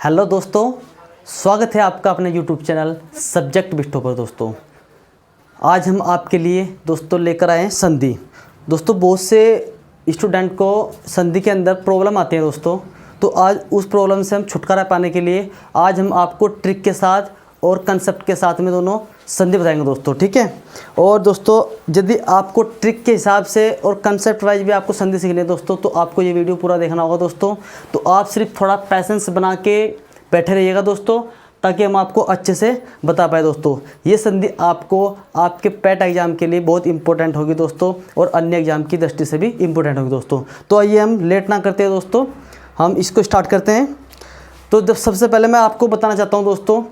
Hello दोस्तों, स्वागत है आपका अपने यूट्यूब चैनल सब्जेक्ट बिट्टो पर। दोस्तों आज हम आपके लिए दोस्तों लेकर आए हैं संधि। दोस्तों बहुत से स्टूडेंट को संधि के अंदर प्रॉब्लम आती है दोस्तों, तो आज उस प्रॉब्लम से हम छुटकारा पाने के लिए आज हम आपको ट्रिक के साथ और कंसेप्ट के साथ में दोनों संधि बताएंगे दोस्तों, ठीक है। और दोस्तों यदि आपको ट्रिक के हिसाब से और कंसेप्ट वाइज भी आपको संधि सीखनी है दोस्तों, तो आपको ये वीडियो पूरा देखना होगा दोस्तों। तो आप सिर्फ थोड़ा पैसेंस बना के बैठे रहिएगा दोस्तों, ताकि हम आपको अच्छे से बता पाए दोस्तों। ये संधि आपको आपके पैट एग्जाम के लिए बहुत इंपॉर्टेंट होगी दोस्तों, और अन्य एग्जाम की दृष्टि से भी इंपॉर्टेंट होगी दोस्तों। तो आइए हम लेट ना करते हैं दोस्तों, हम इसको स्टार्ट करते हैं। तो सबसे पहले मैं आपको बताना चाहता हूँ दोस्तों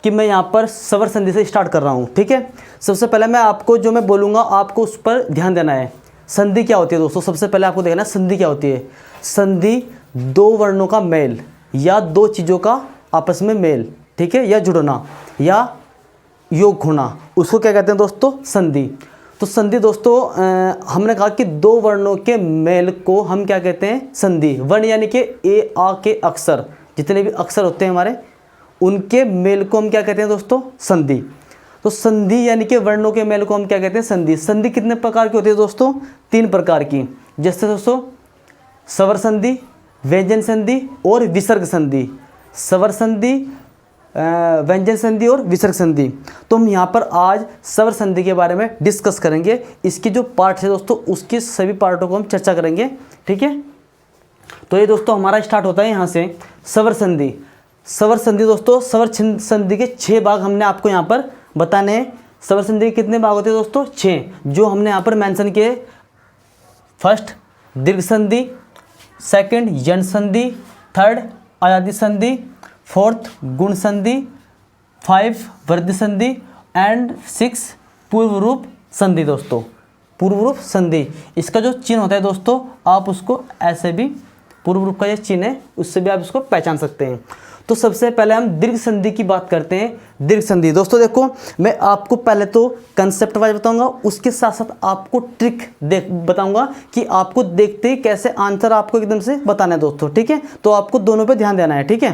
कि मैं यहाँ पर स्वर संधि से स्टार्ट कर रहा हूँ, ठीक है। सबसे पहले मैं आपको जो मैं बोलूँगा आपको उस पर ध्यान देना है। संधि क्या होती है दोस्तों, सबसे पहले आपको देखना है संधि क्या होती है। संधि दो वर्णों का मेल या दो चीज़ों का आपस में मेल, ठीक है, या जुड़ना या योग होना, उसको क्या कहते हैं दोस्तों, संधि। तो संधि दोस्तों हमने कहा कि दो वर्णों के मेल को हम क्या कहते हैं, संधि। वर्ण यानी कि ए आ के अक्षर, जितने भी अक्षर होते हैं हमारे, उनके मेल को हम क्या कहते हैं दोस्तों, संधि। तो संधि यानी कि वर्णों के मेल को हम क्या कहते हैं, संधि। संधि कितने प्रकार की होती है दोस्तों, तीन प्रकार की। जैसे दोस्तों स्वर संधि, व्यंजन संधि और विसर्ग संधि। स्वर संधि, व्यंजन संधि और विसर्ग संधि। तो हम यहाँ पर आज स्वर संधि के बारे में डिस्कस करेंगे। इसकी जो पार्ट है दोस्तों, उसके सभी पार्टों को हम चर्चा करेंगे, ठीक है। तो ये दोस्तों हमारा स्टार्ट होता है यहाँ से स्वर संधि। स्वर संधि दोस्तों, स्वर संधि के 6 भाग हमने आपको यहाँ पर बताने हैं। स्वर संधि के कितने भाग होते हैं दोस्तों, 6, जो हमने यहाँ पर मेंशन किए। फर्स्ट दीर्घ संधि, सेकंड यण संधि, थर्ड अयादि संधि, फोर्थ गुण संधि, 5 वृद्धि संधि एंड 6 पूर्व रूप संधि दोस्तों। पूर्व रूप संधि, इसका जो चिन्ह होता है दोस्तों, आप उसको ऐसे भी, पूर्व रूप का ये चिन्ह है, उससे भी आप इसको पहचान सकते हैं। तो सबसे पहले हम दीर्घ संधि की बात करते हैं। दीर्घ संधि दोस्तों देखो, मैं आपको पहले तो कंसेप्ट वाइज बताऊंगा, उसके साथ साथ आपको ट्रिक बताऊंगा कि आपको देखते ही कैसे आंसर आपको एकदम से बताना है दोस्तों, ठीक है। तो आपको दोनों पे ध्यान देना है, ठीक है।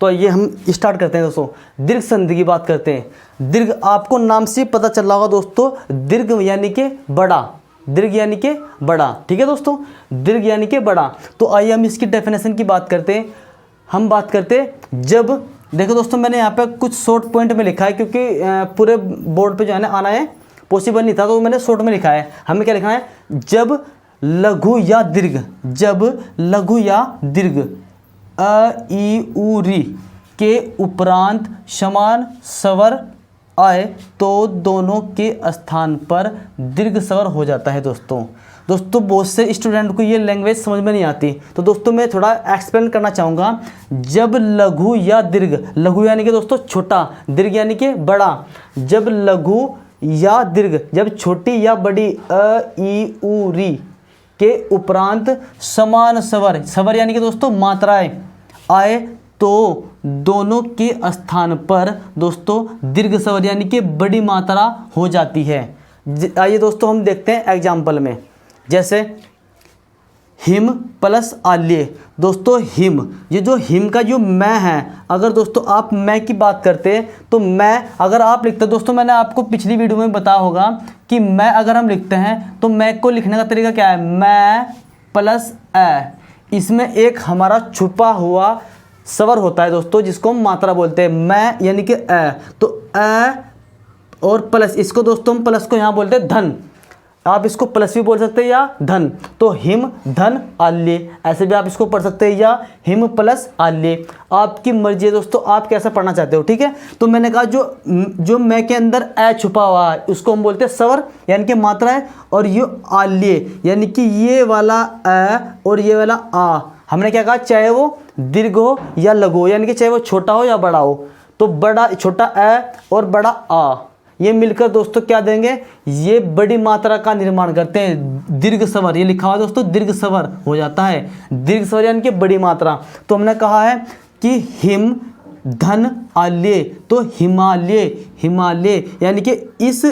तो ये हम स्टार्ट करते हैं दोस्तों, दीर्घ संधि की बात करते हैं। दीर्घ आपको नाम से पता चल रहा होगा दोस्तों, दीर्घ यानी कि बड़ा, दीर्घ यानी कि बड़ा, ठीक है दोस्तों, दीर्घ यानी कि बड़ा। तो आइए हम इसकी डेफिनेशन की बात करते हैं। हम बात करते हैं जब, देखो दोस्तों मैंने यहाँ पे कुछ शॉर्ट पॉइंट में लिखा है, क्योंकि पूरे बोर्ड पे जो है ना आना है पॉसिबल नहीं था, तो मैंने शॉर्ट में लिखा है। हमें क्या लिखना है, जब लघु या दीर्घ, जब लघु या दीर्घ अ ई उ री के उपरांत समान स्वर आए तो दोनों के स्थान पर दीर्घ स्वर हो जाता है दोस्तों। दोस्तों बहुत से स्टूडेंट को ये लैंग्वेज समझ में नहीं आती, तो दोस्तों मैं थोड़ा एक्सप्लेन करना चाहूँगा। जब लघु या दीर्घ, लघु यानी कि दोस्तों छोटा, दीर्घ यानी कि बड़ा। जब लघु या दीर्घ, जब छोटी या बड़ी अ ई उ री के उपरांत समान स्वर, स्वर यानी कि दोस्तों मात्राएं आए, तो दोनों के स्थान पर दोस्तों दीर्घ स्वर यानी कि बड़ी मात्रा हो जाती है। आइए दोस्तों हम देखते हैं एग्जाम्पल में, जैसे हिम प्लस आल्य। दोस्तों हिम, ये जो हिम का जो मैं है, अगर दोस्तों आप मैं की बात करते हैं तो मैं अगर आप लिखते हैं दोस्तों, मैंने आपको पिछली वीडियो में बताया होगा कि मैं अगर हम लिखते हैं तो मैं को लिखने का तरीका क्या है, मैं प्लस ए। इसमें एक हमारा छुपा हुआ स्वर होता है दोस्तों, जिसको हम मात्रा बोलते हैं, मैं यानी कि ए। तो ए और प्लस, इसको दोस्तों हम प्लस को यहाँ बोलते हैं धन। आप इसको प्लस भी बोल सकते हैं या धन। तो हिम धन आल्य, ऐसे भी आप इसको पढ़ सकते हैं, या हिम प्लस आल्य, आपकी मर्जी है दोस्तों, आप कैसा पढ़ना चाहते हो, ठीक है। तो मैंने कहा जो मैं के अंदर ए छुपा हुआ है उसको हम बोलते हैं स्वर यानी कि मात्रा है, और ये आल्य यानी कि ये वाला ए और ये वाला आ, हमने क्या कहा, चाहे वो दीर्घ हो या लघु हो, यानी कि चाहे वो छोटा हो या बड़ा हो। तो बड़ा, छोटा ए और बड़ा आ, ये मिलकर दोस्तों क्या देंगे, ये बड़ी मात्रा का निर्माण करते हैं, दीर्घ स्वर। ये लिखा हुआ दोस्तों दीर्घ स्वर हो जाता है, दीर्घ स्वर यानी कि बड़ी मात्रा। तो हमने कहा है कि हिम धन आल्य, तो हिमालय, हिमालय यानी कि इस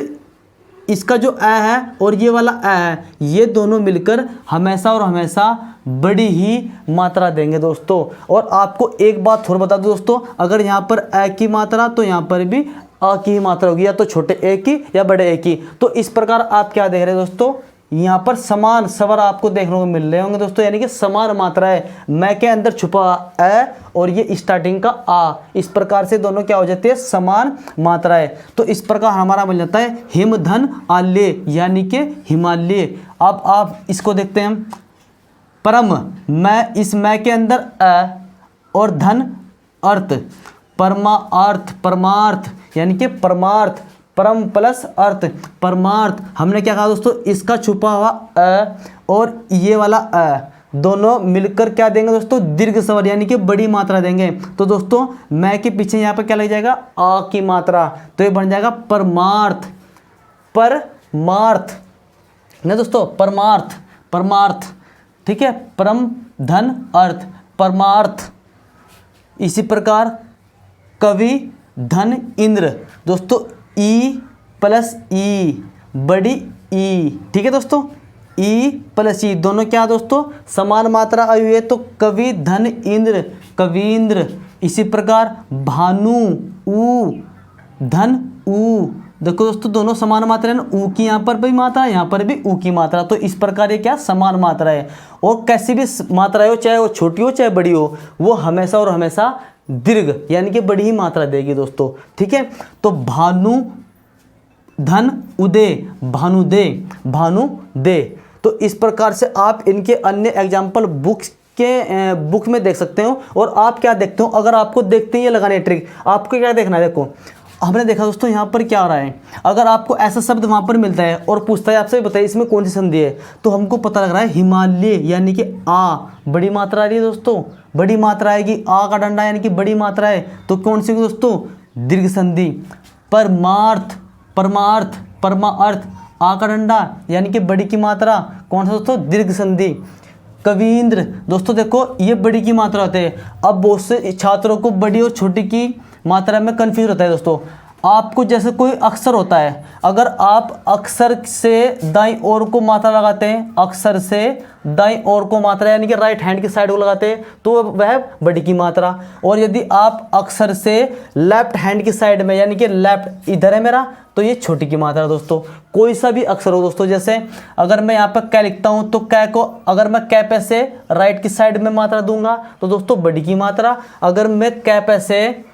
इसका जो अ है और ये वाला अ है, ये दोनों मिलकर हमेशा और हमेशा बड़ी ही मात्रा देंगे दोस्तों। और आपको एक बात और बता दूं दोस्तों, अगर यहाँ पर अ की मात्रा तो यहाँ पर भी अ की ही मात्रा होगी, या तो छोटे ए की या बड़े ए की। तो इस प्रकार आप क्या देख रहे हैं दोस्तों, यहाँ पर समान स्वर आपको देखने को मिल रहे होंगे दोस्तों, यानी कि समान मात्रा है। मैं के अंदर छुपा अ और ये स्टार्टिंग का आ, इस प्रकार से दोनों क्या हो जाते हैं, समान मात्रा है। तो इस प्रकार हमारा बन जाता है हिम धन आल्य, यानी कि हिमालय। अब आप इसको देखते हैं, परम, मैं, इस मैं के अंदर अ और धन अर्थ, परमार्थ, परमार्थ यानी कि परमार्थ, परम प्लस अर्थ, परमार्थ। हमने क्या कहा दोस्तों, इसका छुपा हुआ अ और ये वाला अ दोनों मिलकर क्या देंगे दोस्तों, दीर्घ स्वर यानी कि बड़ी मात्रा देंगे। तो दोस्तों मैं के पीछे यहाँ पर क्या लग जाएगा, आ की मात्रा, तो ये बन जाएगा परमार्थ, परमार्थ ना दोस्तों, परमार्थ, परमार्थ, ठीक है, परम धन अर्थ, परमार्थ। इसी प्रकार कवि धन इंद्र, दोस्तों ई प्लस ई, बड़ी ई, ठीक है दोस्तों, ई प्लस ई दोनों क्या दोस्तों, समान मात्रा आई हुई है, तो कवि धन इंद्र, कवींद्र। इसी प्रकार भानु ऊ धन ऊ, देखो दोस्तों दोनों समान मात्रा है ना, ऊ की यहाँ पर भी मात्रा, यहाँ पर भी ऊ की मात्रा, तो इस प्रकार ये क्या समान मात्रा है। और कैसी भी मात्रा हो, चाहे वो छोटी हो चाहे बड़ी हो, वो हमेशा और हमेशा दीर्घ यानी कि बड़ी ही मात्रा देगी दोस्तों, ठीक है। तो भानु धन उदय, भानुदे, भानुदे। तो इस प्रकार से आप इनके अन्य एग्जाम्पल बुक में देख सकते हो। और आप क्या देखते हो, अगर आपको देखते ही ये लगाने ट्रिक, आपको क्या देखना है, देखो हमने देखा दोस्तों यहाँ पर क्या आ रहा है, अगर आपको ऐसा शब्द वहाँ पर मिलता है और पूछता है आपसे, बताइए इसमें कौन सी संधि है, तो हमको पता लग रहा है हिमालय, यानी कि आ बड़ी मात्रा आ रही है दोस्तों, बड़ी मात्रा आएगी, आ का डंडा यानी कि बड़ी मात्रा है, तो कौन सी दोस्तों, दीर्घ संधि। परमार्थ, परमार्थ, परमार्थ, आ का डंडा यानी कि बड़ी की मात्रा, कौन सा दोस्तों, दीर्घ संधि। कवींद्र, दोस्तों देखो ये बड़ी की मात्रा होते हैं। अब बहुत से छात्रों को बड़ी और छोटी की मात्रा में कंफ्यूज होता है दोस्तों। आपको जैसे कोई अक्षर होता है, अगर आप अक्षर से दाईं ओर को मात्रा लगाते हैं, अक्षर से दाईं ओर को मात्रा यानी कि राइट हैंड की साइड को लगाते हैं, तो वह बड़ी की मात्रा। और यदि आप अक्षर से लेफ्ट हैंड की साइड में यानी कि लेफ्ट इधर है मेरा, तो ये छोटी की मात्रा दोस्तों। कोई सा भी अक्षर हो दोस्तों, जैसे अगर मैं यहाँ पर कै लिखता हूँ, तो कै को अगर मैं कै पे से राइट की साइड में मात्रा दूंगा तो दोस्तों बड़ी की मात्रा, अगर मैं कै पे से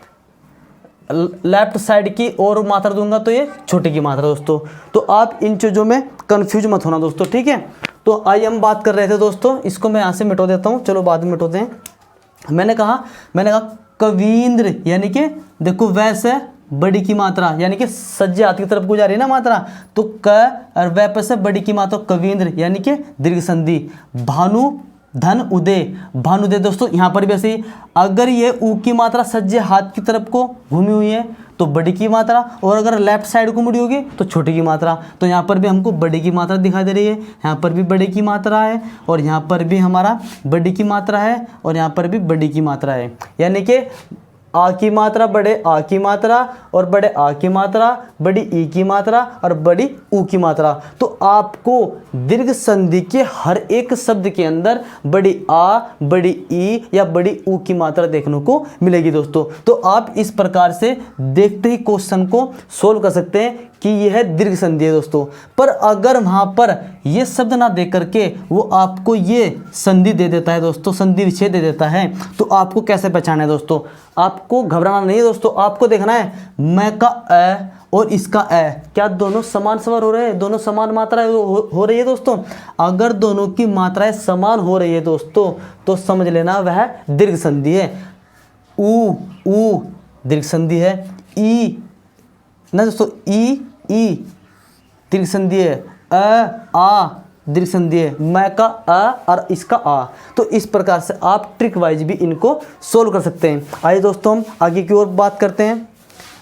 लेफ्ट साइड की और मात्रा दूंगा तो ये छोटी की मात्रा दोस्तों। तो आप इन चीज़ों में कंफ्यूज मत होना दोस्तों, ठीक है। तो आइए हम बात कर रहे थे दोस्तों, इसको मैं यहाँ से मिटो देता हूँ, चलो बाद में मिटोते हैं। मैंने कहा कवींद्र यानी कि देखो वैसे बड़ी की मात्रा यानी कि सज्जे हाथ की तरफ को जा रही है ना मात्रा, तो क और वै पे से बड़ी की मात्रा कवींद्र यानी कि दीर्घ संधि। भानु धन उदय, भानुदय दोस्तों यहाँ पर भी ऐसे ही, अगर ये ऊ की मात्रा सज्जे हाथ की तरफ को घूमी हुई है तो बड़ी की मात्रा, और अगर लेफ्ट साइड को मुड़ी होगी तो छोटी की मात्रा। तो यहाँ पर भी हमको बड़ी की मात्रा दिखाई दे रही है, यहाँ पर भी बड़ी की मात्रा है, और यहाँ पर भी हमारा बड़ी की मात्रा है, और यहाँ पर भी बड़ी की मात्रा है। यानी कि आ की मात्रा, बड़े आ की मात्रा, और बड़े आ की मात्रा, बड़ी ई की मात्रा, और बड़ी ऊ की मात्रा। तो आपको दीर्घ संधि के हर एक शब्द के अंदर बड़ी आ, बड़ी ई या बड़ी ऊ की मात्रा देखने को मिलेगी दोस्तों। तो आप इस प्रकार से देखते ही क्वेश्चन को सोल्व कर सकते हैं कि यह दीर्घ संधि है दोस्तों। पर अगर वहाँ पर ये शब्द ना दे करके वो आपको ये संधि दे देता है दोस्तों, संधि विच्छेद दे देता है, तो आपको कैसे पहचाना है दोस्तों। आपको घबराना नहीं है दोस्तों, आपको देखना है मैं का अ और इसका अ क्या दोनों समान स्वर हो रहे हैं, दोनों समान मात्रा हो रही है दोस्तों। अगर दोनों की मात्राएं समान हो रही है दोस्तों तो समझ लेना वह दीर्घ संधि है। ऊ दीर्घ संधि है, ई ना दोस्तों, ई दीर्घ संधि है, आ दीर्घ संधि है, मैं का अ और इसका आ। तो इस प्रकार से आप ट्रिक वाइज भी इनको सोल्व कर सकते हैं। आइए दोस्तों हम आगे की ओर बात करते हैं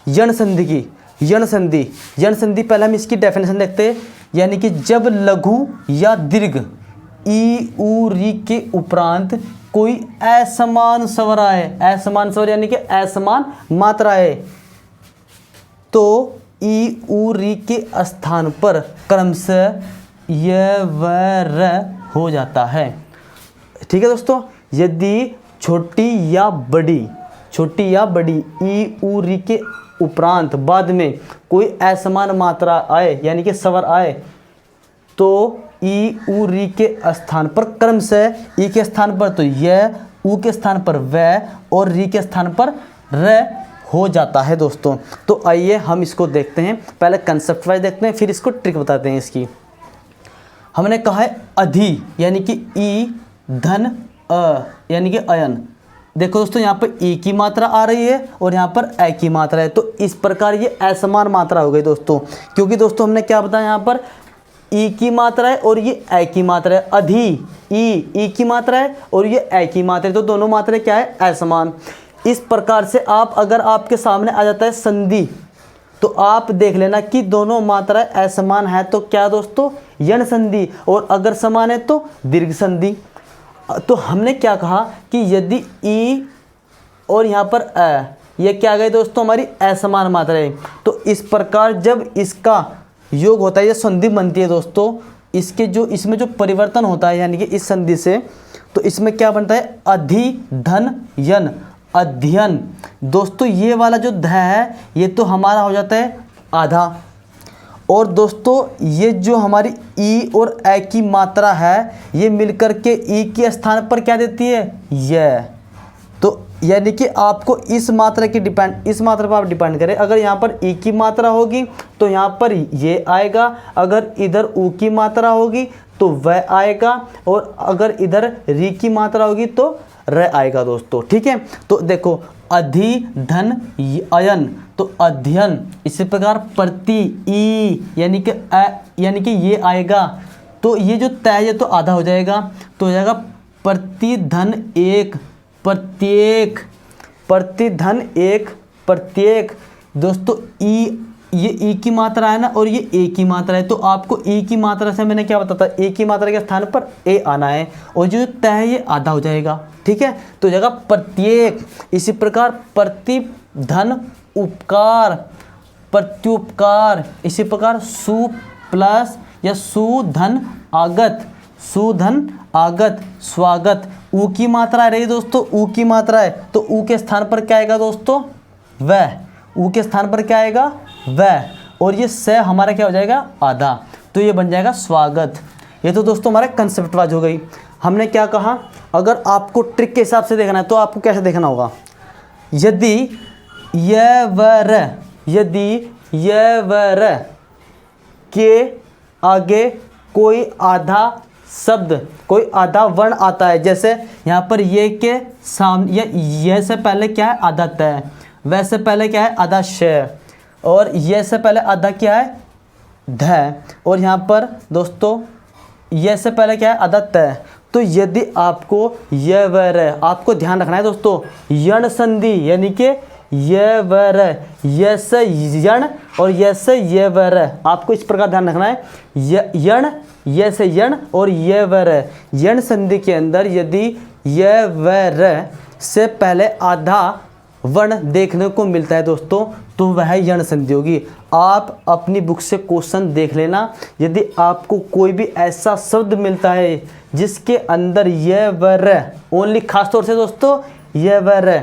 यण संधि की। यण संधि, यण संधि पहले हम इसकी डेफिनेशन देखते हैं, यानी कि जब लघु या दीर्घ ई ऊ री के उपरांत कोई असमान स्वर आए, असमान स्वर यानी कि असमान मात्रा है, तो ई उ री के स्थान पर क्रमशः य व र हो जाता है। ठीक है दोस्तों, यदि छोटी या बड़ी ई उ री के उपरांत बाद में कोई असमान मात्रा आए यानी कि स्वर आए तो ई उ री के स्थान पर क्रमशः ई के स्थान पर तो य, उ के स्थान पर व और री के स्थान पर र हो जाता है दोस्तों। तो आइए हम इसको देखते हैं, पहले कंसेप्ट वाइज देखते हैं फिर इसको ट्रिक बताते हैं इसकी। हमने कहा है अधि यानी कि ई धन अ यानी कि अयन। देखो दोस्तों यहाँ पर ई की मात्रा आ रही है और यहाँ पर ए की मात्रा है, तो इस प्रकार ये असमान मात्रा हो गई दोस्तों, क्योंकि दोस्तों हमने क्या बताया यहाँ पर ई की मात्रा है और ये ए की मात्रा है। अधि ई की मात्रा है और ये ए की मात्रा है, तो दोनों मात्राएं क्या है, असमान। इस प्रकार से आप अगर आपके सामने आ जाता है संधि तो आप देख लेना कि दोनों मात्राएं असमान है तो क्या दोस्तों, यण संधि, और अगर समान है तो दीर्घ संधि। तो हमने क्या कहा कि यदि ई और यहाँ पर अ ये क्या गए दोस्तों, हमारी असमान मात्राएं, तो इस प्रकार जब इसका योग होता है, ये संधि बनती है दोस्तों, इसमें जो परिवर्तन होता है यानी कि इस संधि से, तो इसमें क्या बनता है, अधि धन यन, अध्ययन। दोस्तों ये वाला जो ध है ये तो हमारा हो जाता है आधा, और दोस्तों ये जो हमारी ई और ए की मात्रा है ये मिलकर के ई के स्थान पर क्या देती है, यह। तो यानी कि आपको इस मात्रा पर आप डिपेंड करें। अगर यहाँ पर ई की मात्रा होगी तो यहाँ पर ये आएगा, अगर इधर उ की मात्रा होगी तो वह आएगा, और अगर इधर री की मात्रा होगी तो र आएगा दोस्तों। ठीक है, तो देखो अधि धन अयन तो अध्ययन, इसी प्रकार प्रति ई यानी कि ये आएगा, तो ये जो तय ये तो आधा हो जाएगा, तो हो जाएगा प्रति धन एक, प्रत्येक, प्रति धन एक, प्रत्येक। दोस्तों ये ई की मात्रा है ना और ये ए की मात्रा है, तो आपको ई की मात्रा से मैंने क्या बताता, ए की मात्रा के स्थान पर ए आना है, और जो तय है ये आधा हो जाएगा। ठीक है, तो हो जाएगा प्रत्येक। इसी प्रकार प्रति धन उपकार, प्रत्युपकार, इसी प्रकार सु प्लस या सुधन आगत, सुधन आगत, स्वागत। उ की मात्रा रही दोस्तों, उ की मात्रा है तो उ के स्थान पर क्या आएगा दोस्तों, वह, उ के स्थान पर क्या आएगा, वह, और ये स हमारा क्या हो जाएगा, आधा, तो ये बन जाएगा स्वागत। ये तो दोस्तों हमारा कंसेप्ट वाइज हो गई। हमने क्या कहा, अगर आपको ट्रिक के हिसाब से देखना है तो आपको कैसे देखना होगा, यदि य व र, यदि य व र के आगे कोई आधा शब्द, कोई आधा वर्ण आता है, जैसे यहाँ पर ये के सामने ये से पहले क्या है, आधा तय, वैसे पहले क्या है, आधा श, और ये से पहले आधा क्या है, ध, और यहाँ पर दोस्तों ये से पहले क्या है, आधा तय। तो यदि आपको य व र, आपको ध्यान रखना है दोस्तों, यण संधि यानी कि य व र, य से यण और य से य व र, आपको इस प्रकार ध्यान रखना है, यण, य से यण और य व र। यण संधि के अंदर यदि य व र से पहले आधा वर्ण देखने को मिलता है दोस्तों तो वह यण संधि होगी। आप अपनी बुक से क्वेश्चन देख लेना, यदि आपको कोई भी ऐसा शब्द मिलता है जिसके अंदर य व र, ओनली खास तौर से दोस्तों य व र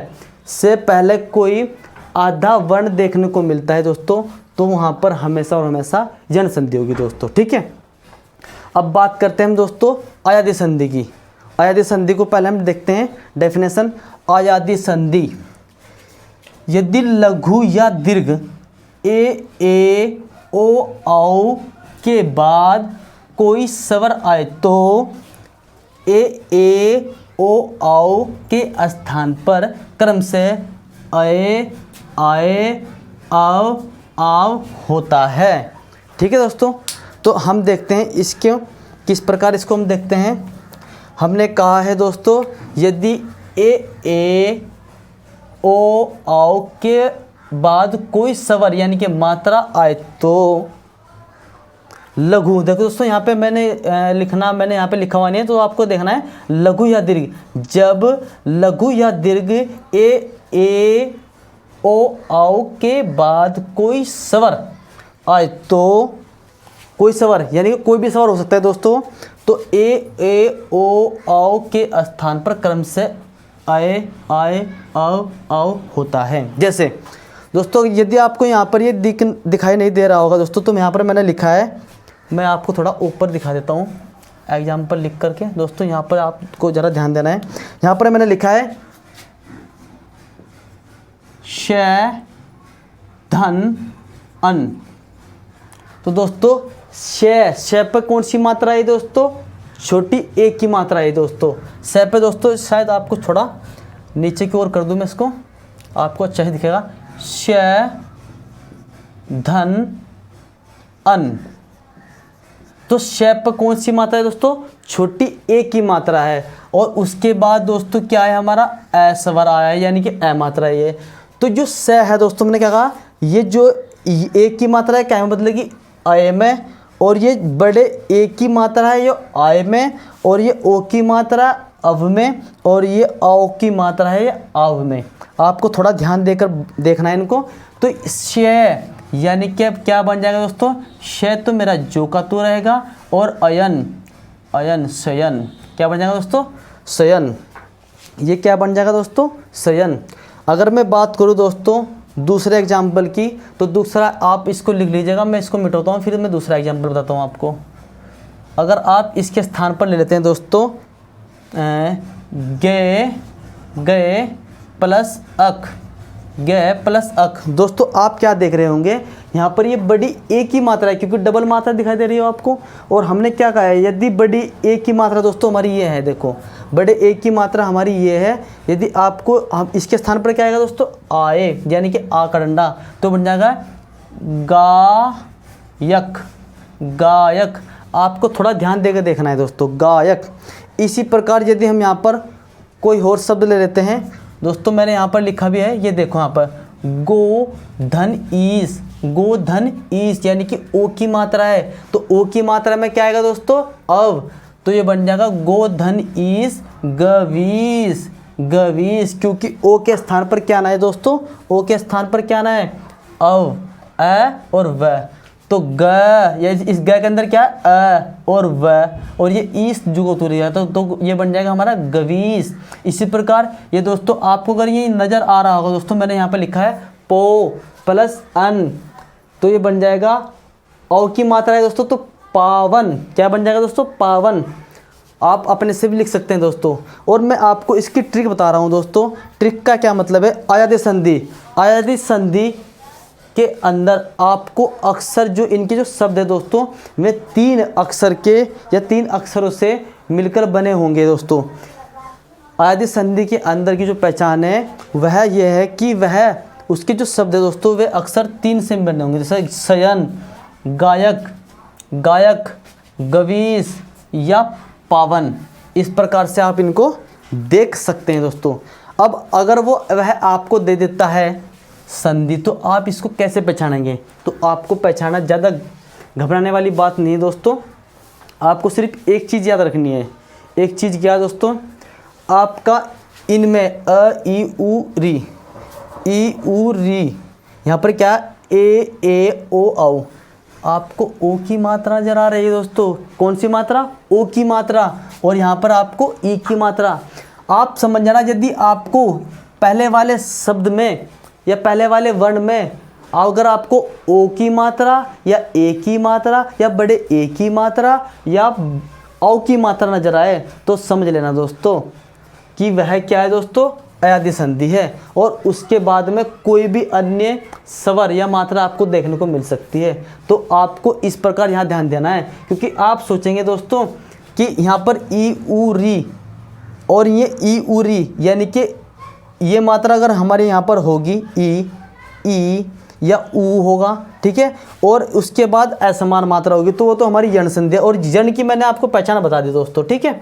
से पहले कोई आधा वर्ण देखने को मिलता है दोस्तों, तो वहाँ पर हमेशा और हमेशा यण संधि होगी दोस्तों। ठीक है, अब बात करते हैं हम दोस्तों अयादी संधि की। अयादी संधि को पहले हम देखते हैं डेफिनेशन। अयादी संधि, यदि लघु या दीर्घ ए ओ औ के बाद कोई स्वर आए तो ए ओ औ के स्थान पर क्रमशः अए आए आव आव होता है। ठीक है दोस्तों, तो हम देखते हैं इसके किस प्रकार इसको हम देखते हैं। हमने कहा है दोस्तों, यदि ए ओ औ के बाद कोई स्वर यानी कि मात्रा आए तो लघु, देखो दोस्तों यहाँ पे मैंने यहाँ पे लिखा हुआ नहीं है, तो आपको देखना है लघु या दीर्घ। जब लघु या दीर्घ ए ओ औ के बाद कोई स्वर आए तो कोई स्वर यानी कि कोई भी स्वर हो सकता है दोस्तों। तो ए ओ औ के स्थान पर क्रम से आए आए औ होता है। जैसे दोस्तों यदि आपको यहाँ पर ये दिखाई नहीं दे रहा होगा दोस्तों, तो यहाँ पर मैंने लिखा है, मैं आपको थोड़ा ऊपर दिखा देता हूँ एग्जाम्पल लिख करके। दोस्तों यहाँ पर आपको ज़रा ध्यान देना है, यहाँ पर मैंने लिखा है श धन अन। तो दोस्तों श पर कौन सी मात्रा है दोस्तों? छोटी ए की मात्रा है दोस्तों। श पे दोस्तों शायद आपको थोड़ा नीचे की ओर कर दूं मैं इसको, आपको अच्छा ही दिखेगा। श धन अन। तो श पर कौन सी मात्रा है दोस्तों? छोटी ए की मात्रा है। और उसके बाद दोस्तों क्या है हमारा? ए स्वर आया है, यानी कि ए मात्रा है ये। तो जो स है दोस्तों, मैंने क्या कहा, ये जो ए की मात्रा है क्या में बदलेगी? आय में। और ये बड़े ए की मात्रा है ये आय में, और ये ओ की मात्रा अव में, और ये औ की मात्रा है ये आव में। आपको थोड़ा ध्यान देकर देखना है इनको। तो श यानी कि क्या बन जाएगा दोस्तों? श तो मेरा जो का तो रहेगा, और अयन अयन शयन क्या बन जाएगा दोस्तों? शयन। ये क्या बन जाएगा दोस्तों? शयन। अगर मैं बात करूँ दोस्तों दूसरे एग्जाम्पल की, तो दूसरा आप इसको लिख लीजिएगा, मैं इसको मिटाता हूँ, फिर मैं दूसरा एग्जाम्पल बताता हूँ आपको। अगर आप इसके स्थान पर ले लेते हैं दोस्तों गे गए प्लस अक, गे प्लस अक। दोस्तों आप क्या देख रहे होंगे, यहाँ पर ये बड़ी ए की मात्रा है क्योंकि डबल मात्रा दिखाई दे रही है आपको। और हमने क्या कहा है, यदि बड़ी ए की मात्रा दोस्तों हमारी ये है, देखो बड़े ए की मात्रा हमारी ये है, यदि आपको हम इसके स्थान पर क्या आएगा दोस्तों? आए, यानी कि आ का डंडा, तो बन जाएगा गायक गायक। आपको थोड़ा ध्यान देकर देखना है दोस्तों, गायक। इसी प्रकार यदि हम यहाँ पर कोई और शब्द ले लेते हैं दोस्तों, मैंने यहाँ पर लिखा भी है, ये देखो यहाँ पर गो धन ईस, गो धन ईस यानी कि ओ की मात्रा है। तो ओ की मात्रा में क्या आएगा दोस्तों? अव। तो ये बन जाएगा गो धन ईस गवीस, गवीस। क्योंकि ओ के स्थान पर क्या आना है दोस्तों? ओ के स्थान पर क्या आना है? अव, ए और व। तो ग, ये इस ग के अंदर क्या है? अ और व, और ये ईस जुगो तुरी है, तो ये बन जाएगा हमारा गवीस। इसी प्रकार ये दोस्तों आपको अगर ये नज़र आ रहा होगा दोस्तों, मैंने यहाँ पर लिखा है पो प्लस अन, तो ये बन जाएगा औ की मात्रा है दोस्तों, तो पावन। क्या बन जाएगा दोस्तों? पावन। आप अपने से भी लिख सकते हैं दोस्तों। और मैं आपको इसकी ट्रिक बता रहा हूँ दोस्तों। ट्रिक का क्या मतलब है? आयादी संधि। आयादी संधि के अंदर आपको अक्सर जो इनके जो शब्द है दोस्तों, वे 3 अक्षर के या 3 अक्षरों से मिलकर बने होंगे दोस्तों। आयादी संधि के अंदर की जो पहचान है वह यह है कि वह उसके जो शब्द है दोस्तों वे अक्सर 3 से बने होंगे, जैसे शयन, गायक, गायक, गवीस या पावन। इस प्रकार से आप इनको देख सकते हैं दोस्तों। अब अगर वह आपको दे देता है संधि, तो आप इसको कैसे पहचानेंगे? तो आपको पहचाना ज़्यादा घबराने वाली बात नहीं है दोस्तों। आपको सिर्फ एक चीज़ याद रखनी है। एक चीज़ क्या है दोस्तों? आपका इनमें अ ई उ री, ई उ री, यहाँ पर क्या ए ओ औ। आपको ओ की मात्रा नजर आ रही है दोस्तों। कौन सी मात्रा? ओ की मात्रा। और यहाँ पर आपको ई की मात्रा। आप समझ जाना, यदि आपको पहले वाले शब्द में या पहले वाले वर्ण में अगर आपको ओ की मात्रा या ए की मात्रा या बड़े ए की मात्रा या औ की मात्रा नजर आए, तो समझ लेना दोस्तों कि वह क्या है दोस्तों? अयादी संधि है। और उसके बाद में कोई भी अन्य स्वर या मात्रा आपको देखने को मिल सकती है। तो आपको इस प्रकार यहाँ ध्यान देना है, क्योंकि आप सोचेंगे दोस्तों कि यहाँ पर ई उ री और ये ई उ री, यानी कि ये मात्रा अगर हमारे यहाँ पर होगी ई या ऊ होगा, ठीक है, और उसके बाद असमान मात्रा होगी, तो वो तो हमारी यण संधि है। और यण की मैंने आपको पहचान बता दी दोस्तों, ठीक है।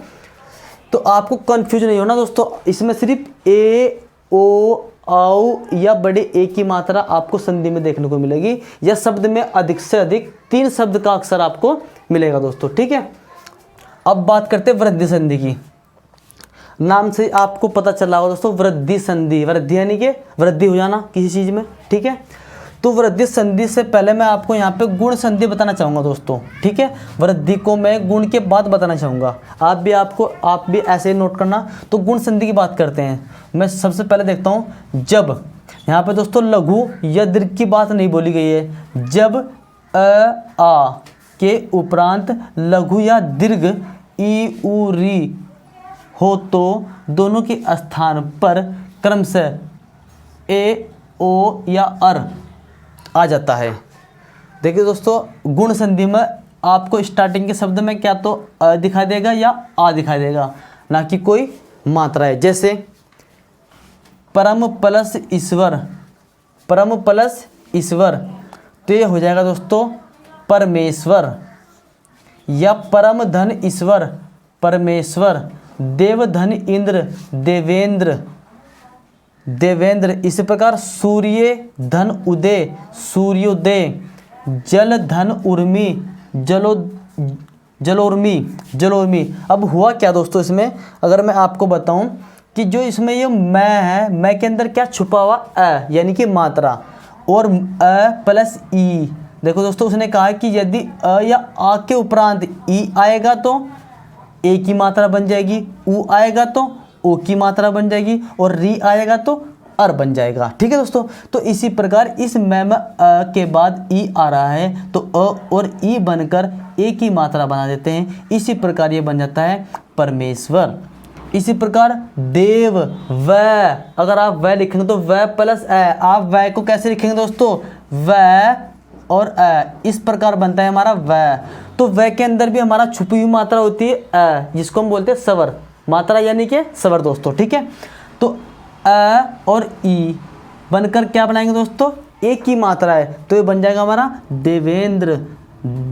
तो आपको कंफ्यूज नहीं होना दोस्तों, इसमें सिर्फ ए ओ औ या बड़े ए की मात्रा आपको संधि में देखने को मिलेगी, या शब्द में अधिक से अधिक 3 शब्द का अक्षर आपको मिलेगा दोस्तों, ठीक है। अब बात करते हैं वृद्धि संधि की। नाम से आपको पता चला होगा दोस्तों, वृद्धि संधि। वृद्धि यानी कि वृद्धि हो जाना किसी चीज़ में, ठीक है। तो तो वृद्धि संधि से पहले मैं आपको यहाँ पे गुण संधि बताना चाहूँगा दोस्तों, ठीक है। वृद्धि को मैं गुण के बाद बताना चाहूँगा, आप भी ऐसे ही नोट करना। तो गुण संधि की बात करते हैं। मैं सबसे पहले देखता हूँ, जब यहाँ पे दोस्तों लघु या दीर्घ की बात नहीं बोली गई है। जब आ के उपरांत लघु या दीर्घ ई उ री हो तो दोनों के स्थान पर क्रमशः ए ओ या अर आ जाता है। देखिए दोस्तों, गुण संधि में आपको स्टार्टिंग के शब्द में क्या तो अ दिखाई देगा या आ दिखाई देगा, ना कि कोई मात्रा है। जैसे परम प्लस ईश्वर, परम प्लस ईश्वर, तो ये हो जाएगा दोस्तों परमेश्वर। या परम धन ईश्वर, परमेश्वर। देव धन इंद्र, देवेंद्र, देवेंद्र। इसी प्रकार सूर्य धन उदय, सूर्योदय। जल धन उर्मी, जलोर्मी, जलोर्मी। अब हुआ क्या दोस्तों इसमें, अगर मैं आपको बताऊं कि जो इसमें ये मैं है, मैं के अंदर क्या छुपा हुआ अ यानी कि मात्रा, और अ प्लस ई। देखो दोस्तों, उसने कहा कि यदि अ या आ के उपरांत ई आएगा तो ए की मात्रा बन जाएगी, उ आएगा तो ओ की मात्रा बन जाएगी, और री आएगा तो अर बन जाएगा। ठीक है दोस्तों, तो इसी प्रकार इस मैं में अ के बाद ई आ रहा है तो अ और ई बनकर ए की मात्रा बना देते हैं। इसी प्रकार ये बन जाता है परमेश्वर। इसी प्रकार देव, व, अगर आप व लिखेंगे तो व प्लस अ। आप व को कैसे लिखेंगे दोस्तों, व और अ, इस प्रकार बनता है हमारा व। तो व के अंदर भी हमारा छुपी हुई मात्रा होती है अ, जिसको हम बोलते हैं स्वर मात्रा, यानी कि स्वर दोस्तों। ठीक है, तो अ और ई बनकर क्या बनाएंगे दोस्तों, एक की मात्रा है तो ये बन जाएगा हमारा देवेंद्र।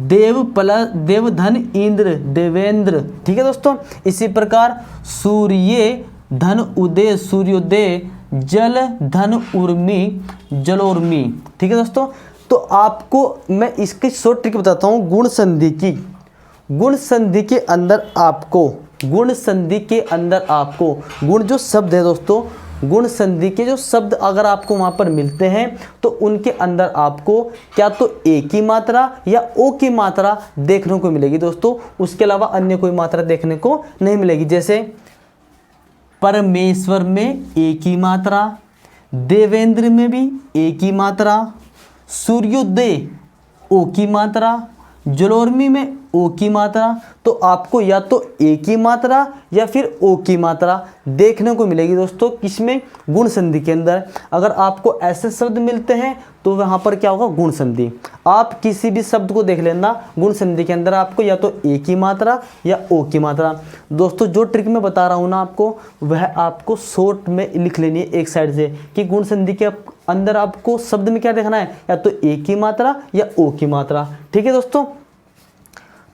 देव प्लस देव धन इंद्र, देवेंद्र। ठीक है दोस्तों, इसी प्रकार सूर्य धन उदय, सूर्योदय। जल धन उर्मी, जलोर्मी। ठीक है दोस्तों, तो आपको मैं इसकी शॉर्ट ट्रिक बताता हूँ गुण संधि की। गुण संधि के अंदर आपको, गुण संधि के अंदर आपको, गुण जो शब्द है दोस्तों, गुण संधि के जो शब्द अगर आपको वहाँ पर मिलते हैं तो उनके अंदर आपको क्या तो ए की मात्रा या ओ की मात्रा देखने को मिलेगी दोस्तों। उसके अलावा अन्य कोई मात्रा देखने को नहीं मिलेगी। जैसे परमेश्वर में ए की मात्रा, देवेंद्र में भी ए की मात्रा, सूर्योदय ओ की मात्रा, जलोर्मी में ओ की मात्रा। तो आपको या तो ए की मात्रा या फिर ओ की मात्रा देखने को मिलेगी दोस्तों, किसमें, गुण संधि के अंदर। अगर आपको ऐसे शब्द मिलते हैं तो वहाँ पर क्या होगा, गुण संधि। आप किसी भी शब्द को देख लेना, गुण संधि के अंदर आपको या तो ए की मात्रा या ओ की मात्रा। दोस्तों जो ट्रिक मैं बता रहा हूँ ना आपको, वह आपको शॉर्ट में लिख लेनी है एक साइड से, कि गुण संधि के अंदर आपको शब्द में क्या देखना है, या तो ए की मात्रा या ओ की मात्रा। ठीक है दोस्तों,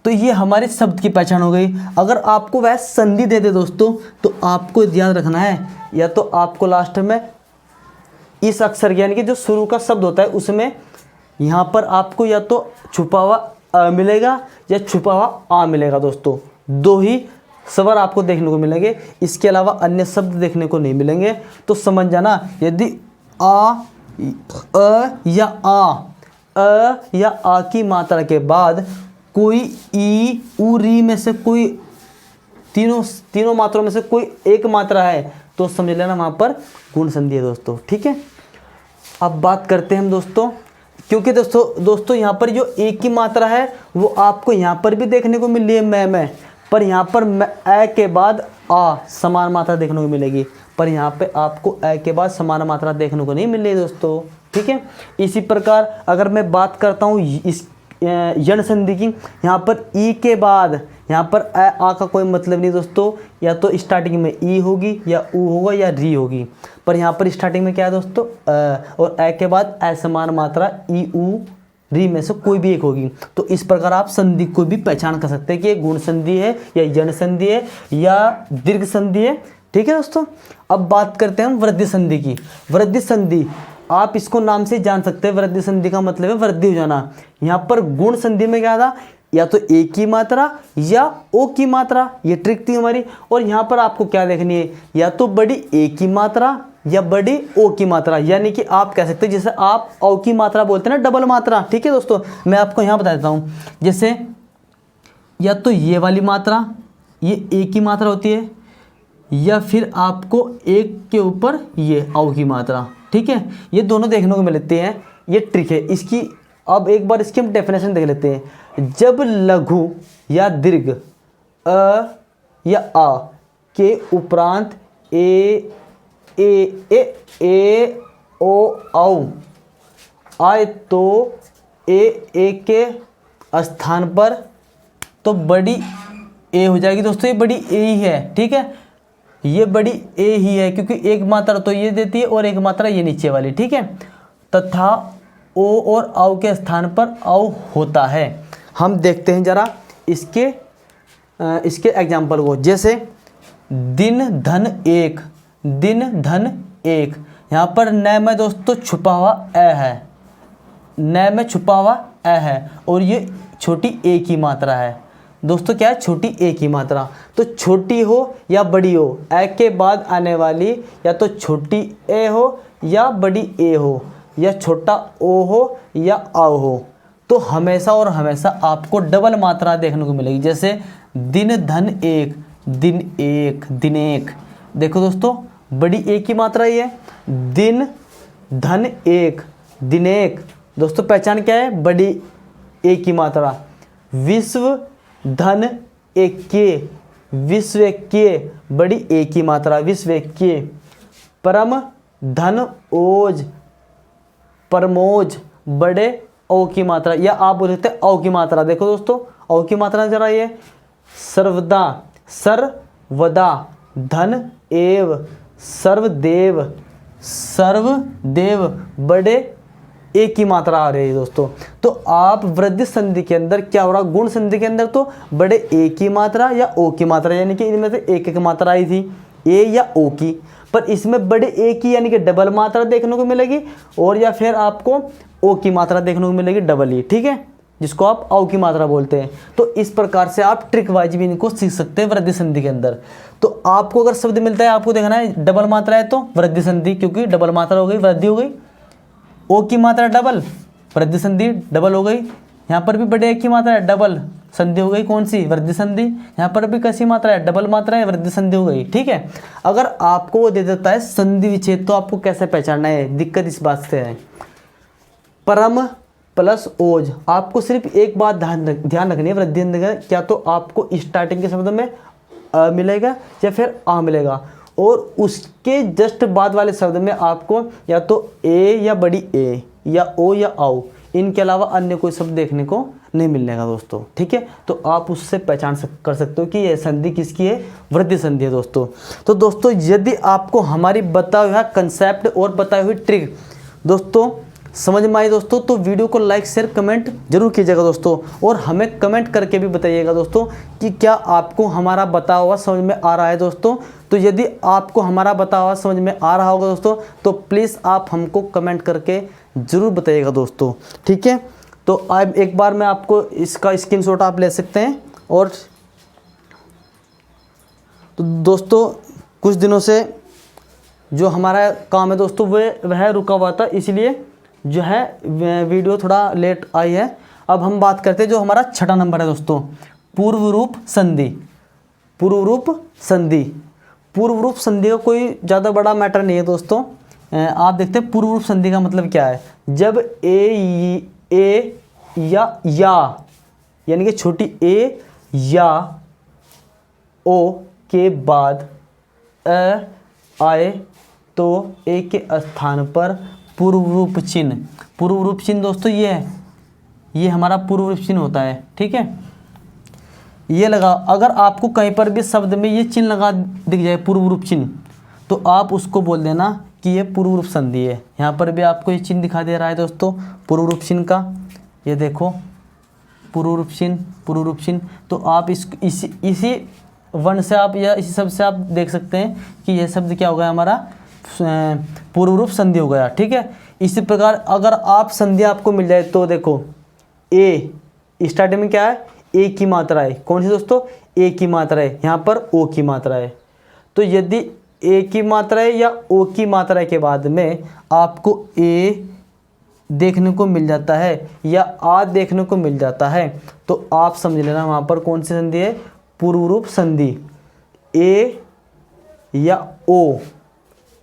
तो ये हमारे शब्द की पहचान हो गई। अगर आपको वह संधि दे दे दोस्तों तो आपको याद रखना है, या तो आपको लास्ट में इस अक्षर यानी कि जो शुरू का शब्द होता है उसमें यहाँ पर आपको या तो छुपा हुआ अ मिलेगा या छुपा हुआ आ मिलेगा दोस्तों। दो ही स्वर आपको देखने को मिलेंगे, इसके अलावा अन्य शब्द देखने को नहीं मिलेंगे। तो समझ जाना, यदि अ या आ की मात्रा के बाद कोई ई उ री में से कोई तीनों मात्राओं में से कोई एक मात्रा है तो समझ लेना वहाँ पर गुण संधि है दोस्तों। ठीक है, अब बात करते हैं हम दोस्तों, क्योंकि दोस्तों यहाँ पर जो एक की मात्रा है वो आपको यहाँ पर भी देखने को मिल रही है मैं, पर यहाँ पर ए के बाद आ समान मात्रा देखने को मिलेगी, पर यहाँ पे आपको ए के बाद समान मात्रा देखने को नहीं मिल रही दोस्तों। ठीक है, इसी प्रकार अगर मैं बात करता हूँ इस यण संधि की, यहाँ पर ई के बाद यहाँ पर आ का कोई मतलब नहीं दोस्तों, या तो स्टार्टिंग में ई होगी या उ होगा या री होगी, पर यहाँ पर स्टार्टिंग में क्या है दोस्तों और ए के बाद असमान मात्रा ई उ री में से कोई भी एक होगी। तो इस प्रकार आप संधि को भी पहचान कर सकते हैं कि ये गुण संधि है या यण संधि है या दीर्घ संधि है। ठीक है दोस्तों, अब बात करते हैं हम वृद्धि संधि की। वृद्धि संधि आप इसको नाम से जान सकते हैं, वृद्धि संधि का मतलब है वृद्धि हो जाना। यहाँ पर गुण संधि में क्या था, या तो ए की मात्रा या ओ की मात्रा, ये ट्रिक थी हमारी। और यहाँ पर आपको क्या देखनी है, या तो बड़ी ए की मात्रा या बड़ी ओ की मात्रा, यानी कि आप कह सकते हैं जैसे आप औ की मात्रा बोलते हैं ना, डबल मात्रा। ठीक है दोस्तों, मैं आपको यहाँ बता देता हूँ। जैसे या तो ये वाली मात्रा, ये ए की मात्रा होती है, या फिर आपको एक के ऊपर ये औ की मात्रा। ठीक है, ये दोनों देखने को मिलते हैं। ये ट्रिक है इसकी। अब एक बार इसकी हम डेफिनेशन देख लेते हैं। जब लघु या दीर्घ अ या आ के उपरांत ए ओ औ आए तो ए के स्थान पर तो बड़ी ए हो जाएगी दोस्तों। ये बड़ी ए ही है। ठीक है, ये बड़ी ए ही है क्योंकि एक मात्रा तो ये देती है और एक मात्रा ये नीचे वाली। ठीक है, तथा ओ और औ के स्थान पर औ होता है। हम देखते हैं जरा इसके एग्जाम्पल को। जैसे दिन धन एक, दिन धन एक, यहाँ पर न में दोस्तों छुपा हुआ ए है, न में छुपा हुआ ए है, और ये छोटी ए की मात्रा है दोस्तों। क्या है? छोटी ए की मात्रा। तो छोटी हो या बड़ी हो, ए के बाद आने वाली या तो छोटी ए हो या बड़ी ए हो, या छोटा ओ हो या आओ हो, तो हमेशा और हमेशा आपको डबल मात्रा देखने को मिलेगी। जैसे दिन धन एक, दिन एक, दिन एक। देखो दोस्तों, बड़ी ए की मात्रा ये है, दिन धन एक, दिन एक। दोस्तों पहचान क्या है? बड़ी ए की मात्रा। विश्व धन एक के, विश्व के, बड़ी ए की मात्रा, विश्व के। परम धन ओज, परमोज, बड़े ओ की मात्रा, या आप बोल सकते हैं औ की मात्रा। देखो दोस्तों, औ की मात्रा जरा ये सर्वदा, सर्वदा, धन एव, सर्वदेव, सर्वदेव, बड़े ए की मात्रा आ रही है दोस्तों। तो आप वृद्धि संधि के अंदर क्या हो रहा, गुण संधि के अंदर तो बड़े ए की मात्रा या ओ की मात्रा, यानी कि इनमें से एक एक मात्रा आई थी, ए या ओ की, पर इसमें बड़े ए की यानी कि डबल मात्रा देखने को मिलेगी, और या फिर आपको ओ की मात्रा देखने को मिलेगी डबल ही। ठीक है, जिसको आप औ की मात्रा बोलते हैं। तो इस प्रकार से आप ट्रिक वाइज भी इनको सीख सकते हैं वृद्धि संधि के अंदर। तो आपको अगर शब्द मिलता है, आपको देखना है डबल मात्रा है तो वृद्धि संधि, क्योंकि डबल मात्रा हो गई, वृद्धि हो गई। ओ की मात्रा डबल, वृद्धि संधि डबल हो गई। यहाँ पर भी बड़े ए की मात्रा है, डबल संधि हो गई, कौन सी? वृद्धि संधि। यहाँ पर भी कैसी मात्रा है? डबल मात्रा है, वृद्धि संधि हो गई। ठीक है, अगर आपको वो दे देता है संधि विच्छेद, तो आपको कैसे पहचानना है? दिक्कत इस बात से है, परम प्लस ओज। आपको सिर्फ एक बात ध्यान रखनी है वृद्धि संधि का, क्या तो आपको स्टार्टिंग के शब्द में अ मिलेगा या फिर आ मिलेगा, और उसके जस्ट बाद वाले शब्द में आपको या तो ए या बड़ी ए या ओ या आओ, इनके अलावा अन्य कोई शब्द देखने को नहीं मिलेगा दोस्तों। ठीक है, तो आप उससे पहचान कर सकते हो कि यह संधि किसकी है, वृद्धि संधि है दोस्तों। तो दोस्तों यदि आपको हमारी बताई हुआ कंसेप्ट और बताई हुई ट्रिक दोस्तों समझ में आई दोस्तों, तो वीडियो को लाइक शेयर कमेंट जरूर कीजिएगा दोस्तों, और हमें कमेंट करके भी बताइएगा दोस्तों कि क्या आपको हमारा बताया हुआ समझ में आ रहा है दोस्तों। तो यदि आपको हमारा बताया हुआ समझ में आ रहा होगा दोस्तों, तो प्लीज़ आप हमको कमेंट करके ज़रूर बताइएगा दोस्तों। ठीक है, तो अब एक बार मैं आपको इसका स्क्रीनशॉट आप ले सकते हैं। और तो दोस्तों कुछ दिनों से जो हमारा काम है दोस्तों वह रुका हुआ था, इसलिए जो है वीडियो थोड़ा लेट आई है। अब हम बात करते हैं जो हमारा छठा नंबर है दोस्तों, पूर्व रूप संधि। पूर्व रूप संधि, पूर्व रूप संधि का कोई ज़्यादा बड़ा मैटर नहीं है दोस्तों। आप देखते हैं पूर्व रूप संधि का मतलब क्या है। जब ए या यानी कि छोटी ए या ओ के बाद अ आए तो ए के स्थान पर पूर्व रूप चिन्ह। पूर्व रूप चिन्ह दोस्तों ये है, ये हमारा पूर्व रूप चिन्ह होता है। ठीक है, ये लगा, अगर आपको कहीं पर भी शब्द में ये चिन्ह लगा दिख जाए पूर्व रूप चिन्ह, तो आप उसको बोल देना कि ये पूर्व रूप संधि है। यहाँ पर भी आपको ये चिन्ह दिखा दे रहा है दोस्तों पूर्व रूप चिन्ह का, ये देखो पूर्व रूप चिन्ह, पूर्व रूप चिन्ह। तो आप इसी वर्ण से आप या इसी शब्द से आप देख सकते हैं कि यह शब्द क्या हो गया, हमारा पूर्व रूप संधि हो गया। ठीक है, इसी प्रकार अगर आप संधि आपको मिल जाए तो देखो ए स्टार्टिंग में क्या है, ए की मात्रा है, कौन सी दोस्तों? ए की मात्रा है, यहाँ पर ओ की मात्रा है। तो यदि ए की मात्रा है या ओ की मात्रा के बाद में आपको ए देखने को मिल जाता है या आ देखने को मिल जाता है, तो आप समझ लेना वहाँ पर कौन सी संधि है, पूर्व रूप संधि। ए या ओ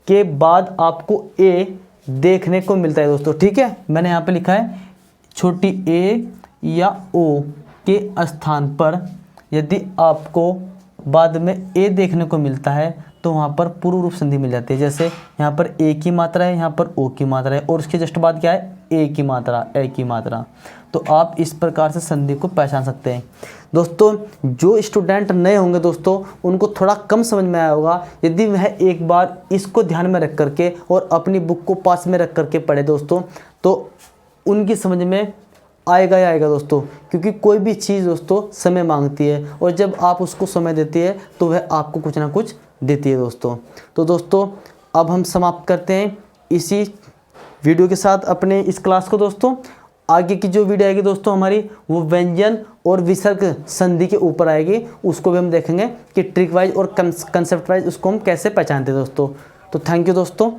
के बाद आपको ए देखने को मिलता है दोस्तों, ठीक है। मैंने यहाँ पे लिखा है छोटी ए या ओ के स्थान पर यदि आपको बाद में ए देखने को मिलता है तो वहाँ पर पूर्व रूप संधि मिल जाती है। जैसे यहाँ पर ए की मात्रा है, यहाँ पर ओ की मात्रा है और उसके जस्ट बाद क्या है, ए की मात्रा। तो आप इस प्रकार से संधि को पहचान सकते हैं। दोस्तों जो स्टूडेंट नए होंगे दोस्तों उनको थोड़ा कम समझ में आया होगा, यदि वह एक बार इसको ध्यान में रख करके और अपनी बुक को पास में रख करके पढ़े दोस्तों, तो उनकी समझ में आएगा ही आएगा दोस्तों। क्योंकि कोई भी चीज़ दोस्तों समय मांगती है और जब आप उसको समय देती है तो वह आपको कुछ ना कुछ देती है दोस्तों। तो दोस्तों अब हम समाप्त करते हैं इसी वीडियो के साथ अपने इस क्लास को दोस्तों। आगे की जो वीडियो आएगी दोस्तों हमारी, वो व्यंजन और विसर्ग संधि के ऊपर आएगी। उसको भी हम देखेंगे कि ट्रिक वाइज और कंसेप्ट वाइज उसको हम कैसे पहचानते हैं दोस्तों। तो थैंक यू दोस्तों।